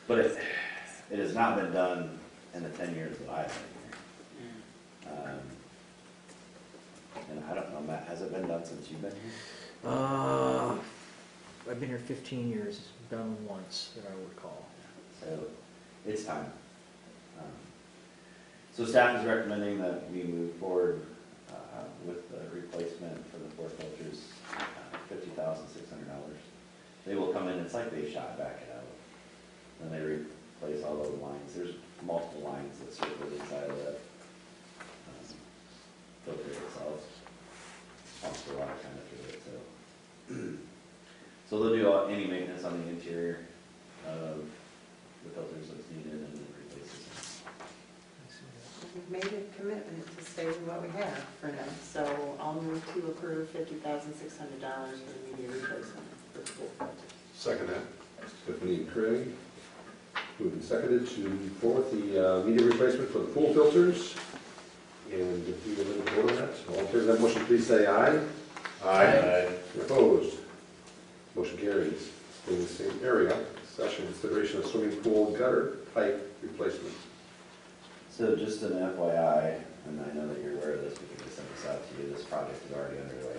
But it has not been done in the 10 years that I've been here. And I don't know, Matt, has it been done since you've been here? I've been here 15 years, it's done once that I recall. So it's time. So staff is recommending that we move forward with the replacement for the 4 filters, $50,600. They will come in, it's like they shot back it out. Then they replace all those lines. There's multiple lines that circle inside of that filter itself. Pumps the water kind of through it. So they'll do any maintenance on the interior of the filters that's needed and then replace them. We've made a commitment to stay with what we have for now, so I'll move to approve $50,600 for the media replacement for the pool filters. Second that. Tiffany and Craig, moved and seconded to move forward the media replacement for the pool filters. And if you would like to vote on that, all in favor of that motion, please say aye. Aye. Opposed? Motion carries. In the same area, discussion consideration of swimming pool gutter pipe replacement. So just an FYI, and I know that you're aware of this because I sent this out to you, this project is already underway.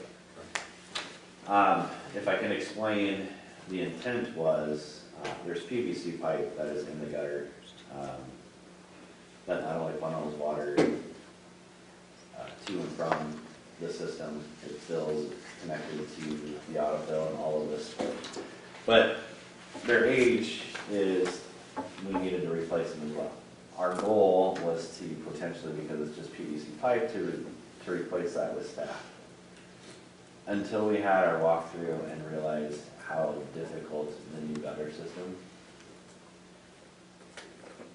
If I can explain, the intent was, there's PVC pipe that is in the gutter that not only funnels water to and from the system, it fills connected to the autofill and all of this. But their age is, we needed to replace them as well. Our goal was to potentially, because it's just PVC pipe, to replace that with staff. Until we had our walkthrough and realized how difficult the new gutter system,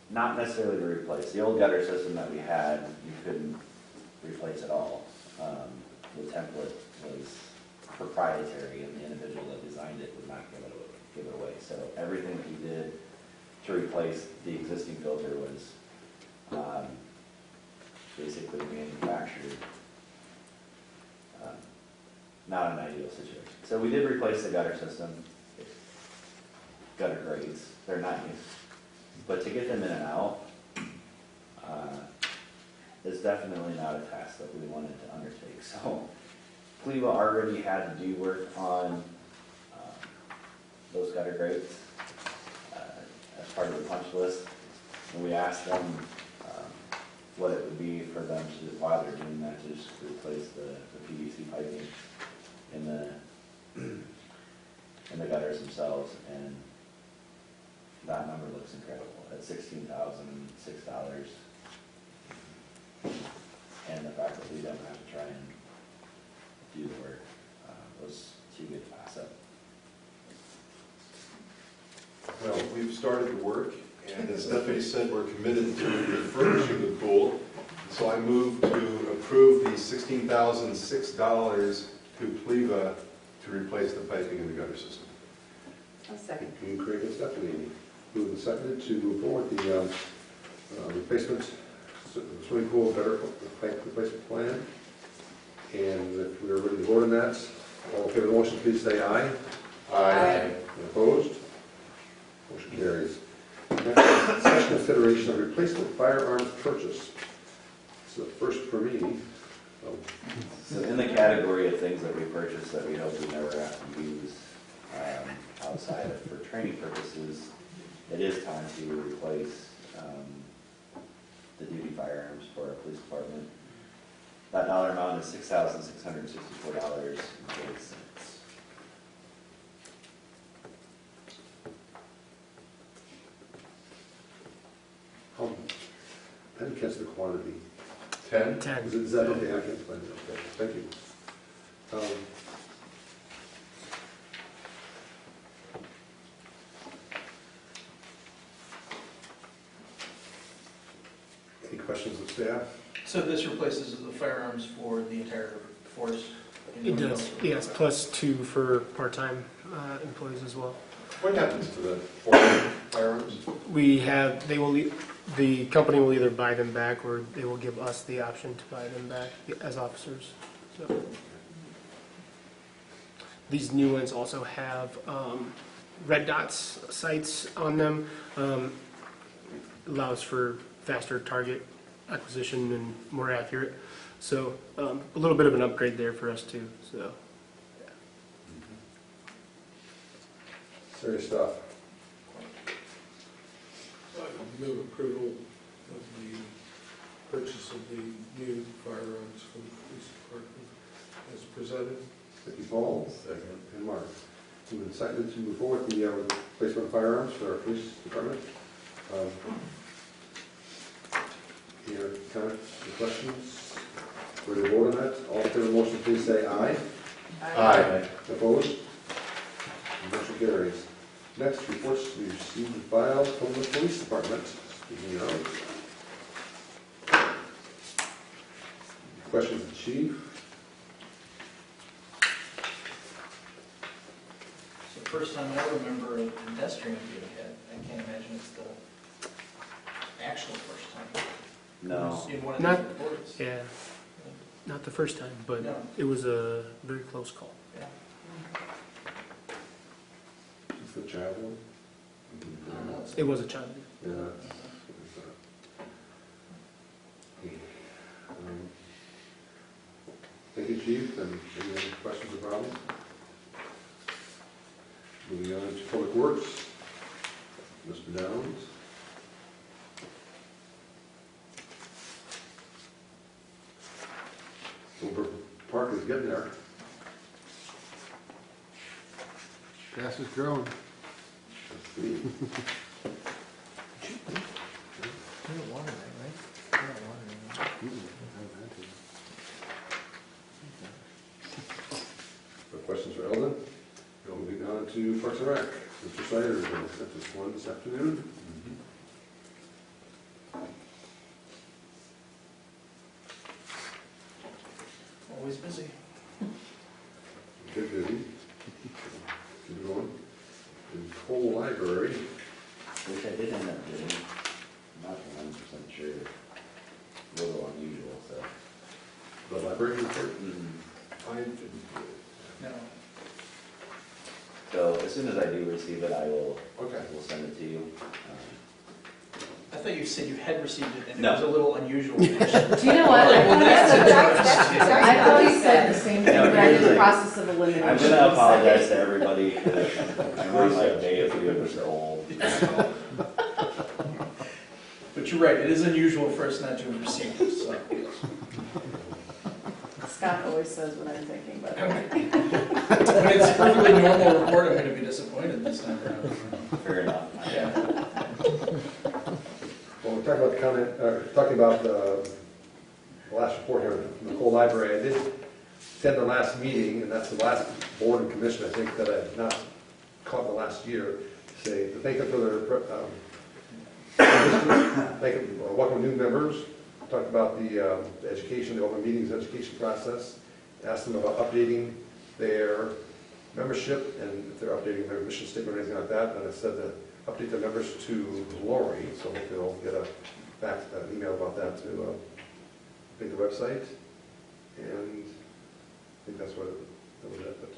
not necessarily to replace. The old gutter system that we had, you couldn't replace at all. The template was proprietary and the individual that designed it would not give it away. So everything that we did to replace the existing filter was basically manufactured. Not an ideal situation. So we did replace the gutter system. Gutter grades, they're nice, but to get them in and out is definitely not a task that we wanted to undertake. So Cleva already had to do work on those gutter grades as part of the punch list. And we asked them what it would be for them to, while they're doing that, to just replace the PVC piping in the gutters themselves. And that number looks incredible at $16,006. And the fact that we don't have to try and do the work was too good to pass up. Well, we've started the work, and as Stephanie said, we're committed to refurbishing the pool. So I move to approve the $16,006 to Cleva to replace the piping in the gutter system. I'll second. And Craig and Stephanie, moved and seconded to move forward the replacement swimming pool gutter pipe replacement plan. And if we are ready to vote on that, all in favor of the motion, please say aye. Aye. And opposed? Motion carries. Next, such consideration of replacement firearms purchase. This is the first for me. So in the category of things that we purchase that we hope we never have to use outside of for training purposes, it is time to replace the duty firearms for our police department. That dollar amount is $6,664.48. I didn't catch the quantity. 10? 10. Is that okay? I can find it. Okay, thank you. Any questions of staff? So this replaces the firearms for the entire force? It does, yes, plus 2 for part-time employees as well. What happens to the foreign firearms? The company will either buy them back or they will give us the option to buy them back as officers. So these new ones also have red dots sights on them. Allows for faster target acquisition and more accurate. So a little bit of an upgrade there for us too. So Serious stuff. Move approval of the purchase of the new firearms for the police department as presented. Thank you, Paul. Second. And Mark. Moving second to move forward with the replacement of firearms for our police department. Any other comments or questions? Ready to vote on that? All in favor of the motion, please say aye. Aye. Opposed? Motion carries. Next, reports to be received and filed from the police department. Speaking of. Questions of the chief? It's the first time I remember a pedestrian being hit. I can't imagine it's the actual first time. No. In one of Not- these reports. yeah, not the first time, but No. it was a very close call. Yeah. Is the child one? I don't know, it's- It was a child. Yeah. Thank you, Chief. And any other questions or problems? Moving on to Public Works. Mr. Downs. Silver Park is getting there. Grass is growing. Let's see. You don't water that, right? You don't water that. No questions for Eldon? Moving on to Parks and Rec. Mr. Snyder is going to set this one this afternoon. Always busy. Good, busy. Keep going. In Cole Library, Which I did end up doing. I'm not 100% sure. A little unusual, so. the library report. I didn't do No. So as soon as I do receive it, I will Okay. send it to you. I thought you said you had received it and it No. was a little unusual. Do you know what? Well, that's interesting. I've always said the same thing, No, but I'm in here's the the- process of eliminating. I'm gonna apologize to everybody. I'm on like day 3 of this old. But you're right, it is unusual for us not to have received it, so. Scott always says what I'm thinking, but. When it's a perfectly normal report, I'm gonna be disappointed this time around. Fair enough. Yeah. Well, we're talking about the last report here from the Cole Library. I did attend the last meeting, and that's the last board and commission, I think, that I've not caught in the last year. Say, to thank them for their, welcome new members. Talked about the education, the open meetings education process. Asked them about updating their membership and if they're updating their mission statement or anything like that. And I said to update their members to Lori, so hopefully they'll get an email about that to update the website. And I think that was it. But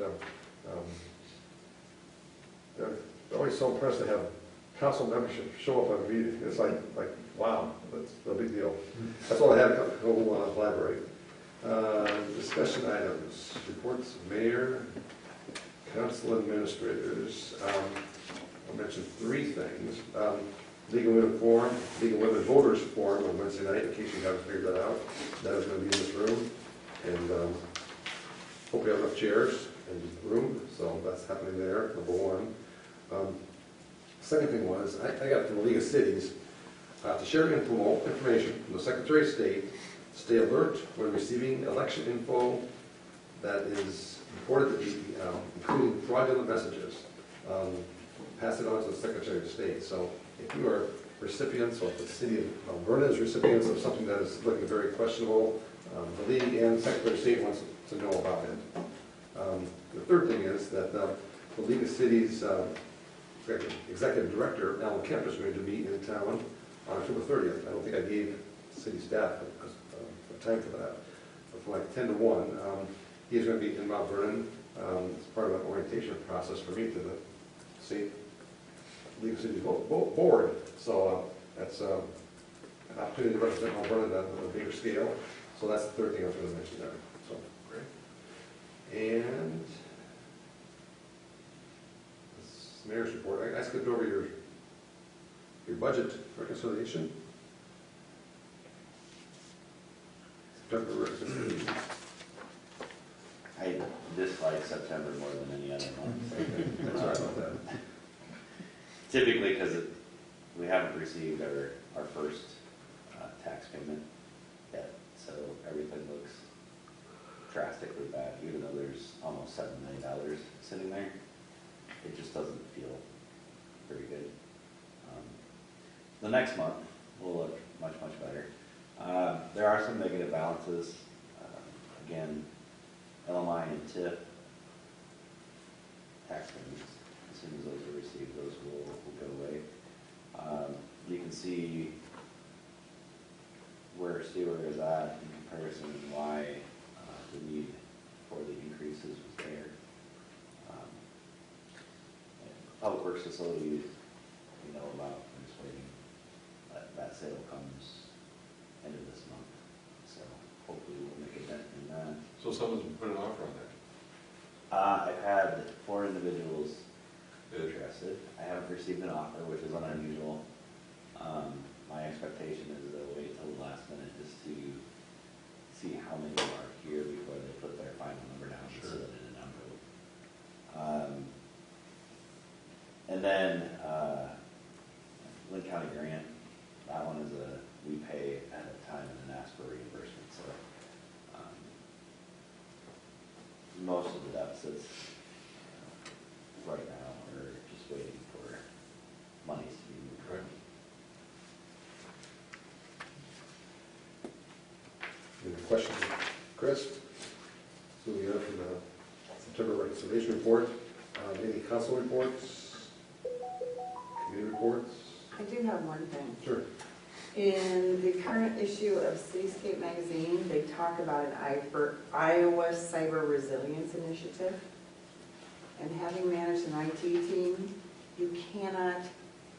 they're always so impressed to have council membership show up at a meeting. It's like, wow, that's no big deal. That's all I have, go elaborate. Discussion items, reports of mayor, council administrators. I'll mention three things. League of Women Forum, League of Women Voters Forum on Wednesday night, in case you haven't figured that out. That is going to be in this room. And hope we have enough chairs in the room, so that's happening there, number one. Second thing was, I got from the League of Cities to share information from the Secretary of State, stay alert when receiving election info that is reported to be, including fraudulent messages. Pass it on to the Secretary of State. So if you are recipients, or if the city of Vernon is recipients of something that is looking very questionable, the League and the Secretary of State wants to know about it. The third thing is that the League of Cities Executive Director, Alan Kemp, is going to meet in town on October 30th. I don't think I gave city staff a time for that, but from like 10 to 1. He's going to be in Mount Vernon. It's part of an orientation process for me to the state League of Cities board. So that's an opportunity to represent Mount Vernon on a bigger scale. So that's the third thing I was going to mention there. So great. And this mayor's report. I skipped over your budget reconciliation. I dislike September more than any other month. Sorry about that. Typically, because we haven't received our first tax payment yet, so everything looks drastically bad, even though there's almost $7 million sitting there. It just doesn't feel very good. The next month will look much, much better. There are some negative balances. Again, LMI and TIP tax payments, as soon as those are received, those will go away. You can see where Stewart is at in comparison and why the need for the increases was there. Public Works facility, we know about, we're just waiting. That sale comes end of this month, so hopefully we'll make a dent in that. So someone's put an offer on that? I've had 4 individuals interested. I haven't received an offer, which is unusual. My expectation is they'll wait till the last minute just to see how many are here before they put their final number down and seal it in an envelope. And then Lynn County grant, that one is we pay at a time and then ask for reimbursement. So most of the deficits right now are just waiting for monies to be moved. Right. Any questions, Chris? So we have from the September reconciliation report. Any council reports? Committee reports? I do have one thing. Sure. In the current issue of Cityscape magazine, they talk about an Iowa Cyber Resilience Initiative. And having managed an IT team, you cannot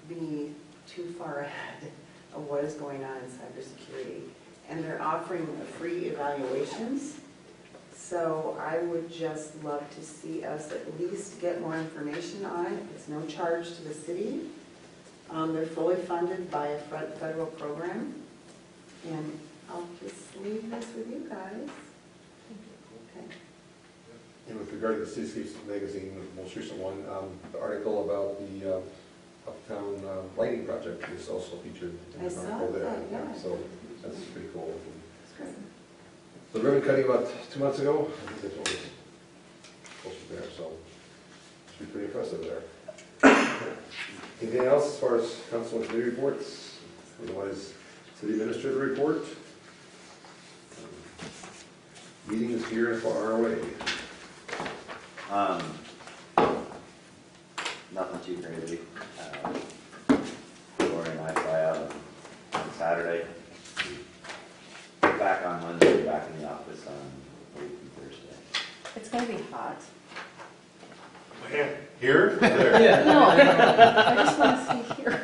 be too far ahead of what is going on in cybersecurity. And they're offering free evaluations. So I would just love to see us at least get more information on it. It's no charge to the city. They're fully funded by a federal program. And I'll just leave this with you guys. Okay. And with regard to the Cityscapes magazine, the most recent one, the article about the Uptown lighting project is also featured in I the saw article there. that, yeah. So that's pretty cool. That's great. The ribbon cutting about 2 months ago, I think that's what was posted there, so it should be pretty impressive there. Anything else as far as council and committee reports? Otherwise, city administrator report. Meeting is here far away. Nothing too crazy. Lori and I fly out on Saturday. Back on Monday, back in the office on a week from Thursday. It's gonna be hot. Here? There? Yeah. No, I just wanna stay here.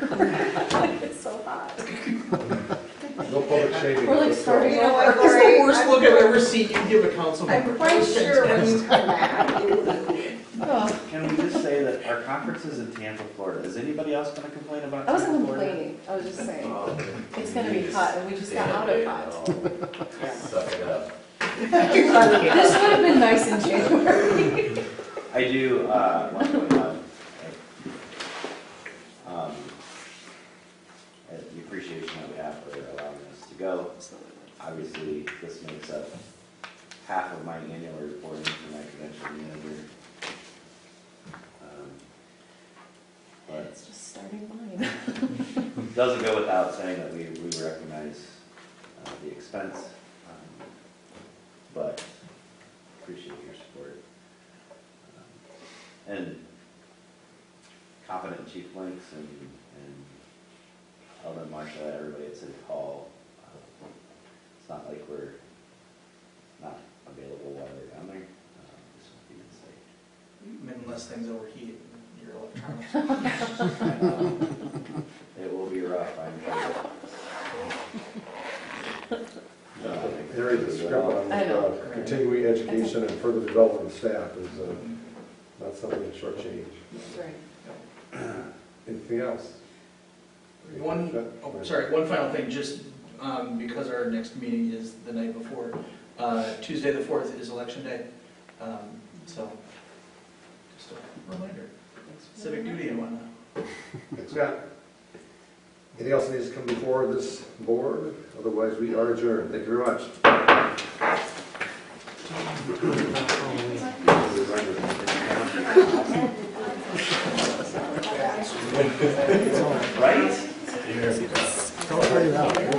That's the worst look I've ever seen you give a council member. I'm quite sure when you come back, it will be good. Oh, Can we just say that our conference is in Tampa, Florida? Is anybody else gonna complain about I wasn't Tampa, Florida? complaining, I was just saying, Oh, it's gonna be hot, and we just got out of hot. Suck it up. This would have been nice in January. I do, want to point out, the appreciation that we have for allowing us to go. Obviously, this makes up half of my annual reporting for my credential manager. But It's just starting mine. it doesn't go without saying that we recognize the expense, but appreciate your support. And confident Chief Links and Alden Marshall, everybody at City Hall. It's not like we're not available while they're down there. Just want you to say. I mean, unless things overheat, your electronics. I know. It will be rough, I'm sure. Harry, the script on I know. continuing education and further development of staff is not something to shortchange. Right. Anything else? One final thing, just because our next meeting is the night before, Tuesday the 4th is Election Day. So, just a reminder, civic duty and whatnot. Thanks, Scott. Anything else that needs to come before this board? Otherwise, we are adjourned. Thank you very much. Right? Don't say that.